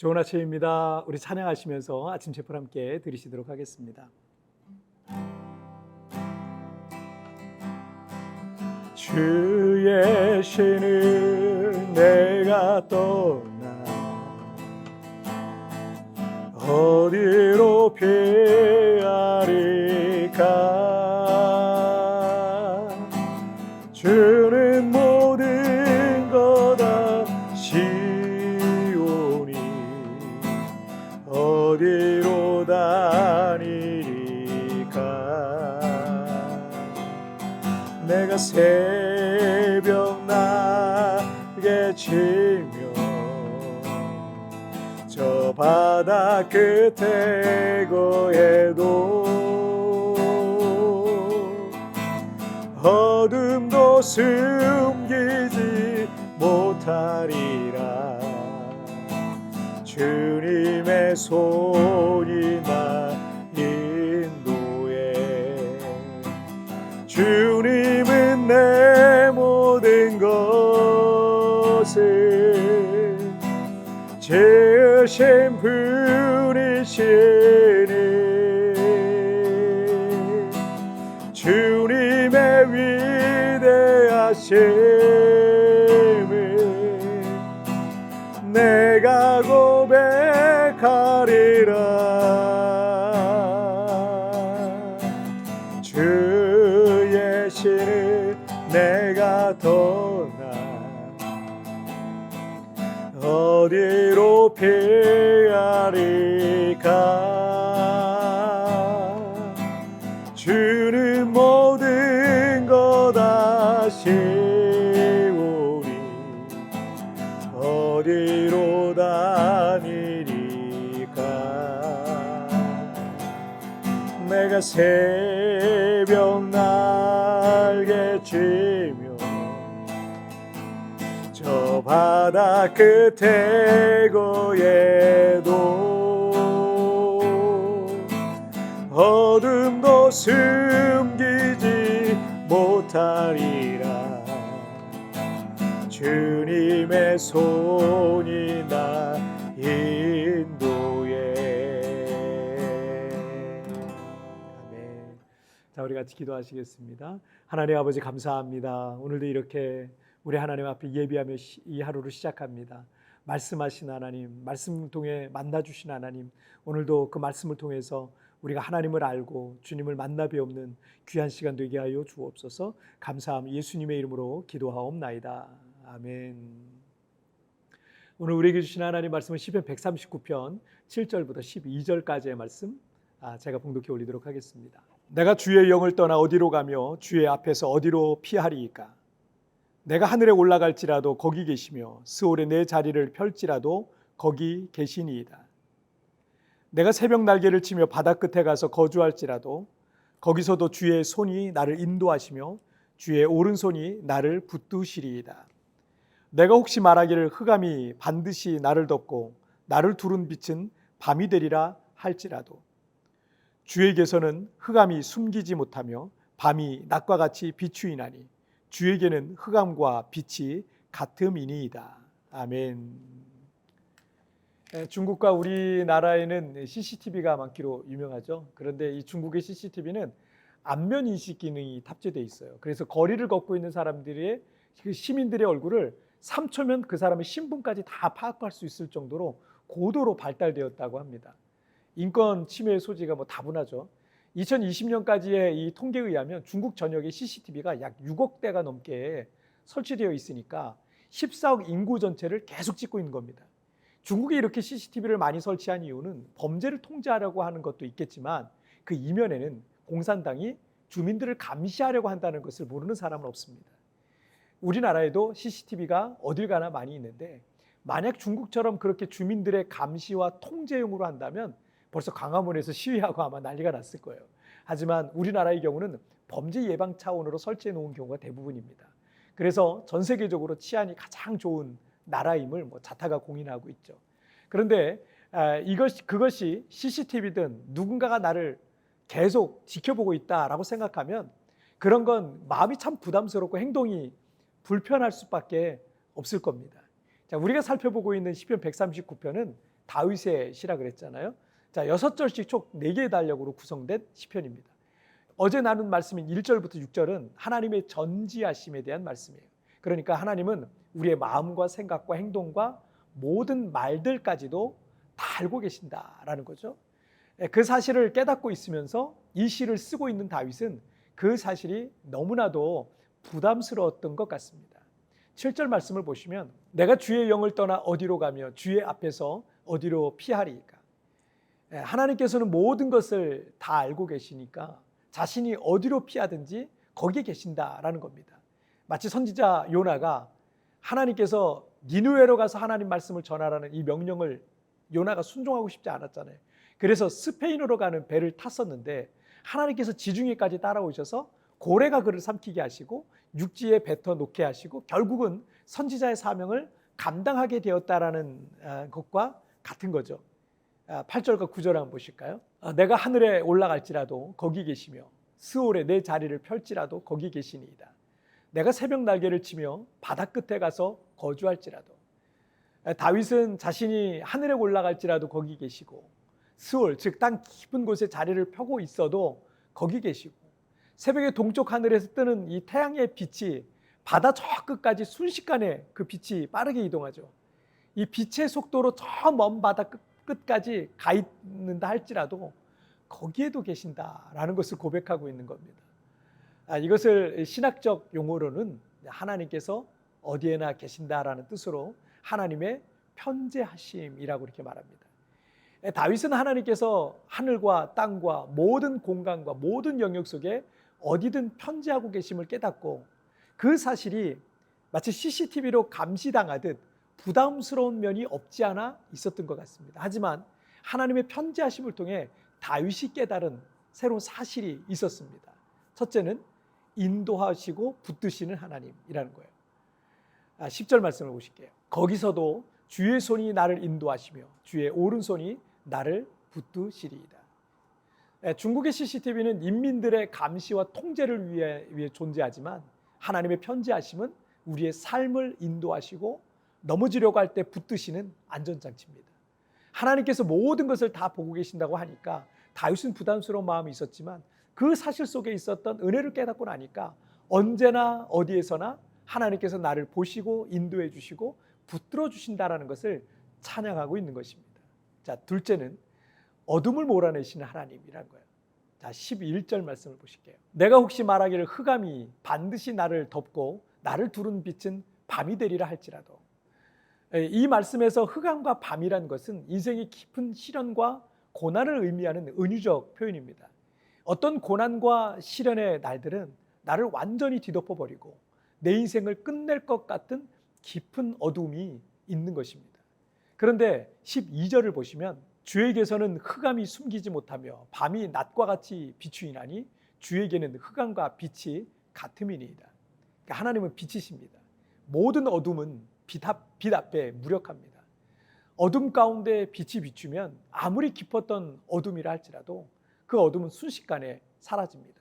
좋은 아침입니다. 우리 찬양하시면서 아침 제풀 함께 들으시도록 하겠습니다. 주의 신을 내가 떠나 어디로 피하리까. 주는 모든 것 아시오니 어디로 다니리까. 내가 새벽 날개 치며 저 바다 끝에 거해도 어둠도 숨기지 못하리라. 주님의 손이 나 인도해. 주님은 내 모든 것을 지으신 분이시니 주님의 위대하심을 내가 고백하리라. 주의 신을 내가 떠나 어디로 피하리까. 주는 모든 것 아시오니 어디로 다니리까. 내가 새벽 날개 치며 저 바다 끝에 거해도 어둠도 숨기지 못하리라. 주님의 손이 나 인도해. 아멘. 자, 우리 같이 기도하시겠습니다. 하나님 아버지 감사합니다. 오늘도 이렇게 우리 하나님 앞에 예비하며 이 하루를 시작합니다. 말씀하신 하나님, 말씀을 통해 만나주신 하나님, 오늘도 그 말씀을 통해서 우리가 하나님을 알고 주님을 만나 뵈옵는 귀한 시간 되게 하여 주옵소서. 감사함 예수님의 이름으로 기도하옵나이다. 아멘. 오늘 우리에게 주신 하나님 말씀은 시편 139편 7절부터 12절까지의 말씀 제가 봉독해 올리도록 하겠습니다. 내가 주의 영을 떠나 어디로 가며 주의 앞에서 어디로 피하리이까. 내가 하늘에 올라갈지라도 거기 계시며 스올에 내 자리를 펼지라도 거기 계시니이다. 내가 새벽 날개를 치며 바다 끝에 가서 거주할지라도 거기서도 주의 손이 나를 인도하시며 주의 오른손이 나를 붙드시리이다. 내가 혹시 말하기를 흑암이 반드시 나를 덮고 나를 두른 빛은 밤이 되리라 할지라도 주에게서는 흑암이 숨기지 못하며 밤이 낮과 같이 비추이나니 주에게는 흑암과 빛이 같음이니이다. 아멘. 중국과 우리나라에는 CCTV가 많기로 유명하죠. 그런데 이 중국의 CCTV는 안면 인식 기능이 탑재되어 있어요. 그래서 거리를 걷고 있는 사람들의 그 시민들의 얼굴을 3초면 그 사람의 신분까지 다 파악할 수 있을 정도로 고도로 발달되었다고 합니다. 인권 침해의 소지가 다분하죠. 2020년까지의 이 통계에 의하면 중국 전역에 CCTV가 약 6억 대가 넘게 설치되어 있으니까 14억 인구 전체를 계속 찍고 있는 겁니다. 중국이 이렇게 CCTV를 많이 설치한 이유는 범죄를 통제하려고 하는 것도 있겠지만 그 이면에는 공산당이 주민들을 감시하려고 한다는 것을 모르는 사람은 없습니다. 우리나라에도 CCTV가 어딜 가나 많이 있는데 만약 중국처럼 그렇게 주민들의 감시와 통제용으로 한다면 벌써 광화문에서 시위하고 아마 난리가 났을 거예요. 하지만 우리나라의 경우는 범죄 예방 차원으로 설치해 놓은 경우가 대부분입니다. 그래서 전 세계적으로 치안이 가장 좋은 나라임을 자타가 공인하고 있죠. 그런데 그것이 CCTV든 누군가가 나를 계속 지켜보고 있다라고 생각하면 그런 건 마음이 참 부담스럽고 행동이 불편할 수밖에 없을 겁니다. 자, 우리가 살펴보고 있는 시편 139편은 다윗의 시라 그랬잖아요. 자, 6절씩 총 4개의 단락으로 구성된 시편입니다. 어제 나눈 말씀인 1절부터 6절은 하나님의 전지하심에 대한 말씀이에요. 그러니까 하나님은 우리의 마음과 생각과 행동과 모든 말들까지도 다 알고 계신다라는 거죠. 그 사실을 깨닫고 있으면서 이 시를 쓰고 있는 다윗은 그 사실이 너무나도 부담스러웠던 것 같습니다. 7절 말씀을 보시면 내가 주의 영을 떠나 어디로 가며 주의 앞에서 어디로 피하리이까. 하나님께서는 모든 것을 다 알고 계시니까 자신이 어디로 피하든지 거기에 계신다라는 겁니다. 마치 선지자 요나가 하나님께서 니느웨로 가서 하나님 말씀을 전하라는 이 명령을 요나가 순종하고 싶지 않았잖아요. 그래서 스페인으로 가는 배를 탔었는데 하나님께서 지중해까지 따라오셔서 고래가 그를 삼키게 하시고 육지에 뱉어 놓게 하시고 결국은 선지자의 사명을 감당하게 되었다라는 것과 같은 거죠. 8절과 9절 한번 보실까요? 내가 하늘에 올라갈지라도 거기 계시며 스올에 내 자리를 펼지라도 거기 계시니이다. 내가 새벽 날개를 치며 바다 끝에 가서 거주할지라도. 다윗은 자신이 하늘에 올라갈지라도 거기 계시고 스올, 즉 땅 깊은 곳에 자리를 펴고 있어도 거기 계시고 새벽에 동쪽 하늘에서 뜨는 이 태양의 빛이 바다 저 끝까지 순식간에 그 빛이 빠르게 이동하죠. 이 빛의 속도로 저 먼 바다 끝까지 가 있는다 할지라도 거기에도 계신다라는 것을 고백하고 있는 겁니다. 이것을 신학적 용어로는 하나님께서 어디에나 계신다라는 뜻으로 하나님의 편재하심이라고 이렇게 말합니다. 다윗은 하나님께서 하늘과 땅과 모든 공간과 모든 영역 속에 어디든 편재하고 계심을 깨닫고 그 사실이 마치 CCTV로 감시당하듯 부담스러운 면이 없지 않아 있었던 것 같습니다. 하지만 하나님의 편재하심을 통해 다윗이 깨달은 새로운 사실이 있었습니다. 첫째는 인도하시고 붙드시는 하나님이라는 거예요. 10절 말씀을 보실게요. 거기서도 주의 손이 나를 인도하시며 주의 오른손이 나를 붙드시리이다. 중국의 CCTV는 인민들의 감시와 통제를 위해 존재하지만 하나님의 편재하심은 우리의 삶을 인도하시고 넘어지려고 할 때 붙드시는 안전장치입니다. 하나님께서 모든 것을 다 보고 계신다고 하니까 다윗은 부담스러운 마음이 있었지만 그 사실 속에 있었던 은혜를 깨닫고 나니까 언제나 어디에서나 하나님께서 나를 보시고 인도해 주시고 붙들어 주신다라는 것을 찬양하고 있는 것입니다. 자, 둘째는 어둠을 몰아내시는 하나님이라는 거예요. 자, 11절 말씀을 보실게요. 내가 혹시 말하기를 흑암이 반드시 나를 덮고 나를 두른 빛은 밤이 되리라 할지라도. 이 말씀에서 흑암과 밤이란 것은 인생의 깊은 시련과 고난을 의미하는 은유적 표현입니다. 어떤 고난과 시련의 날들은 나를 완전히 뒤덮어버리고 내 인생을 끝낼 것 같은 깊은 어둠이 있는 것입니다. 그런데 12절을 보시면 주에게서는 흑암이 숨기지 못하며 밤이 낮과 같이 비추이나니 주에게는 흑암과 빛이 같음이니이다. 그러니까 하나님은 빛이십니다. 모든 어둠은 빛 앞에 무력합니다. 어둠 가운데 빛이 비추면 아무리 깊었던 어둠이라 할지라도 그 어둠은 순식간에 사라집니다.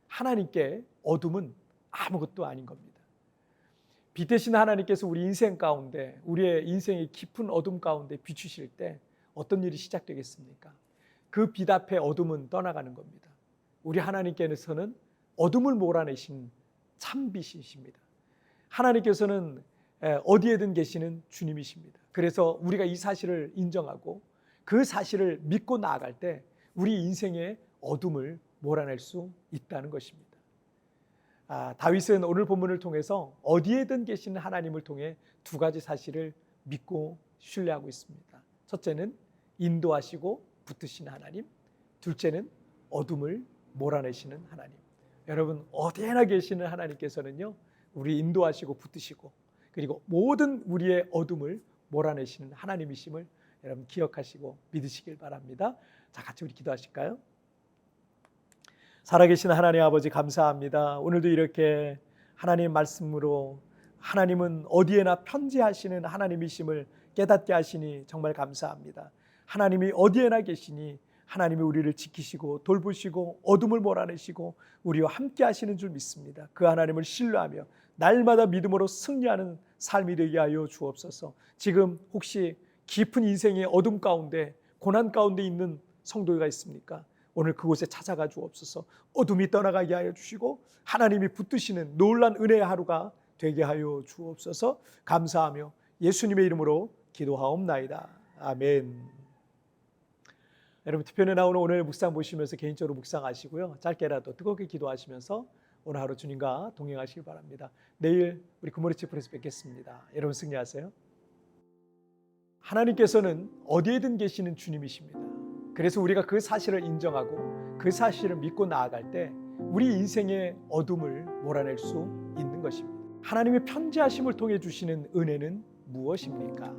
하나님께 어둠은 아무것도 아닌 겁니다. 빛 대신 하나님께서 우리 인생 가운데 우리의 인생의 깊은 어둠 가운데 비추실 때 어떤 일이 시작되겠습니까? 그 빛 앞에 어둠은 떠나가는 겁니다. 우리 하나님께서는 어둠을 몰아내신 참빛이십니다. 하나님께서는 어디에든 계시는 주님이십니다. 그래서 우리가 이 사실을 인정하고 그 사실을 믿고 나아갈 때 우리 인생의 어둠을 몰아낼 수 있다는 것입니다. 다윗은 오늘 본문을 통해서 어디에든 계시는 하나님을 통해 두 가지 사실을 믿고 신뢰하고 있습니다. 첫째는 인도하시고 붙드시는 하나님, 둘째는 어둠을 몰아내시는 하나님. 여러분, 어디에나 계시는 하나님께서는요, 우리 인도하시고 붙드시고 그리고 모든 우리의 어둠을 몰아내시는 하나님이심을 여러분 기억하시고 믿으시길 바랍니다. 자, 같이 우리 기도하실까요? 살아계신 하나님 아버지 감사합니다. 오늘도 이렇게 하나님 말씀으로 하나님은 어디에나 편재하시는 하나님이심을 깨닫게 하시니 정말 감사합니다. 하나님이 어디에나 계시니 하나님이 우리를 지키시고 돌보시고 어둠을 몰아내시고 우리와 함께 하시는 줄 믿습니다. 그 하나님을 신뢰하며 날마다 믿음으로 승리하는 삶이 되게 하여 주옵소서. 지금 혹시 깊은 인생의 어둠 가운데 고난 가운데 있는 성도가 있습니까? 오늘 그곳에 찾아가 주옵소서. 어둠이 떠나가게 하여 주시고 하나님이 붙드시는 놀란 은혜의 하루가 되게 하여 주옵소서. 감사하며 예수님의 이름으로 기도하옵나이다. 아멘. 여러분 특별히 나오는 오늘 묵상 보시면서 개인적으로 묵상하시고요. 짧게라도 뜨겁게 기도하시면서 오늘 하루 주님과 동행하시기 바랍니다. 내일 우리 굿모닝 치프에서 뵙겠습니다. 여러분 승리하세요. 하나님께서는 어디에든 계시는 주님이십니다. 그래서 우리가 그 사실을 인정하고 그 사실을 믿고 나아갈 때 우리 인생의 어둠을 몰아낼 수 있는 것입니다. 하나님의 편지하심을 통해 주시는 은혜는 무엇입니까?